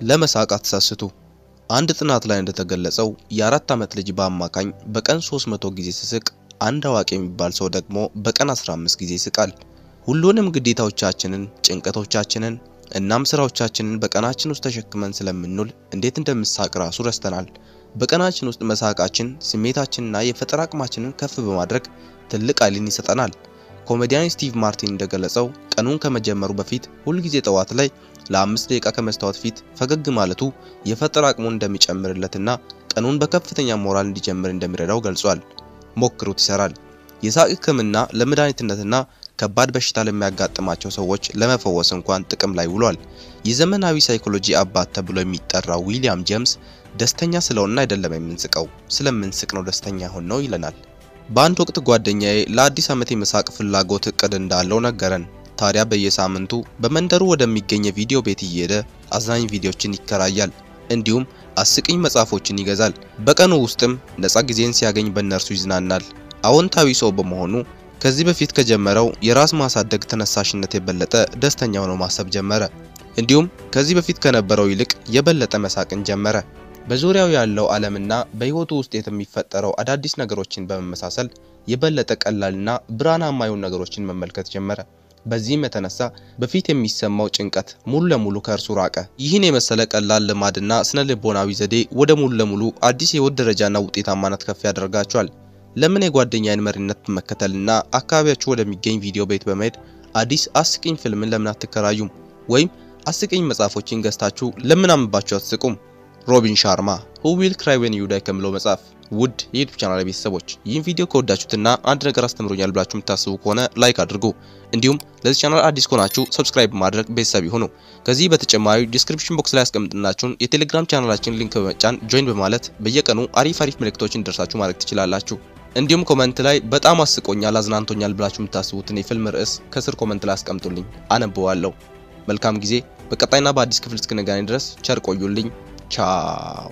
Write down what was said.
ለመሳቅ አትሳስቱ። አንድ ጥናት ላይ እንደተገለጸው የ4 ዓመት ልጅ በአማካኝ በቀን 300 ጊዜ ሲስቅ፣ አንድ አዋቂ የሚባል ሰው ደግሞ በቀን 15 ጊዜ ይስቃል። ሁሉንም ግዴታዎቻችንን፣ ጭንቀቶቻችንን እናም ስራዎቻችንን በቀናችን ውስጥ ተሸክመን ስለምንውል እንዴት እንደምሳቅ ራሱ ረስተናል። በቀናችን ውስጥ መሳቃችን ስሜታችንና የፈጠራ አቅማችንን ከፍ በማድረግ ትልቅ ኃይልን ይሰጠናል። ኮሜዲያን ስቲቭ ማርቲን እንደገለጸው ቀኑን ከመጀመሩ በፊት ሁል ጊዜ ጠዋት ላይ ለ5 ደቂቃ ከመስታወት ፊት ፈገግ ማለቱ የፈጠራ አቅሙን እንደሚጨምርለትና ቀኑን በከፍተኛ ሞራል እንዲጀምር እንደሚረዳው ገልጿል። ሞክሩት፣ ይሰራል። የሳቅ ህክምና ለመድኃኒትነትና ከባድ በሽታ ለሚያጋጥማቸው ሰዎች ለመፈወስ እንኳን ጥቅም ላይ ውሏል። የዘመናዊ ሳይኮሎጂ አባት ተብሎ የሚጠራው ዊሊያም ጄምስ ደስተኛ ስለሆነ አይደለም የምንስቀው፣ ስለምንስቅ ነው ደስተኛ ሆነው ነው ይለናል። በአንድ ወቅት ጓደኛዬ ለአዲስ ዓመት የመሳቅ ፍላጎት እቅድ እንዳለው ነገረን። ታዲያ በየሳምንቱ በመንደሩ ወደሚገኝ ቪዲዮ ቤት እየሄደ አዝናኝ ቪዲዮዎችን ይከራያል፣ እንዲሁም አስቂኝ መጽሐፎችን ይገዛል። በቀኑ ውስጥም ነፃ ጊዜን ሲያገኝ በእነርሱ ይዝናናል። አዎንታዊ ሰው በመሆኑ ከዚህ በፊት ከጀመረው የራስ ማሳደግ ተነሳሽነት የበለጠ ደስተኛ ሆኖ ማሰብ ጀመረ። እንዲሁም ከዚህ በፊት ከነበረው ይልቅ የበለጠ መሳቅን ጀመረ። በዙሪያው ያለው ዓለምና በህይወቱ ውስጥ የሚፈጠረው አዳዲስ ነገሮችን በመመሳሰል የበለጠ ቀላልና ብርሃናማ የሆኑ ነገሮችን መመልከት ጀመረ። በዚህም የተነሳ በፊት የሚሰማው ጭንቀት ሙሉ ለሙሉ ከእርሱ ራቀ። ይህን የመሰለ ቀላል ልማድና ስነ ልቦናዊ ዘዴ ወደ ሙሉ ለሙሉ አዲስ የህይወት ደረጃና ውጤታማነት ከፍ ያደርጋቸዋል። ለምን የጓደኛዬን መሪነት በመከተልና አካባቢያችሁ ወደሚገኝ ቪዲዮ ቤት በመሄድ አዲስ አስቂኝ ፊልምን ለምን አትከራዩም? ወይም አስቂኝ መጽሐፎችን ገዝታችሁ ለምን አንብባችሁ አትስቁም? ሮቢን ሻርማ Who Will Cry When You Die ከሚለው መጽሐፍ። ውድ የዩቲዩብ ቻናል ቤተሰቦች ይህን ቪዲዮ ከወዳችሁትና አንድ ነገር አስተምሮኛል ብላችሁ የምታስቡ ከሆነ ላይክ አድርጉ። እንዲሁም ለዚህ ቻናል አዲስ ከሆናችሁ ሰብስክራይብ ማድረግ ቤተሰብ ይሁኑ። ከዚህ በተጨማሪ ዲስክሪፕሽን ቦክስ ላይ ያስቀምጥናችሁን የቴሌግራም ቻናላችን ሊንክ በመጫን ጆይን በማለት በየቀኑ አሪፍ መልእክቶችን ደርሳችሁ ማድረግ ትችላላችሁ። እንዲሁም ኮሜንት ላይ በጣም አስቆኛል፣ አዝናንቶኛል ብላችሁ የምታስቡትን የፊልም ርዕስ ከስር ኮሜንት ላይ አስቀምጡልኝ፣ አነበዋለሁ። መልካም ጊዜ። በቀጣይና በአዲስ ክፍል እስክንገናኝ ድረስ ቸር ቆዩልኝ። ቻው።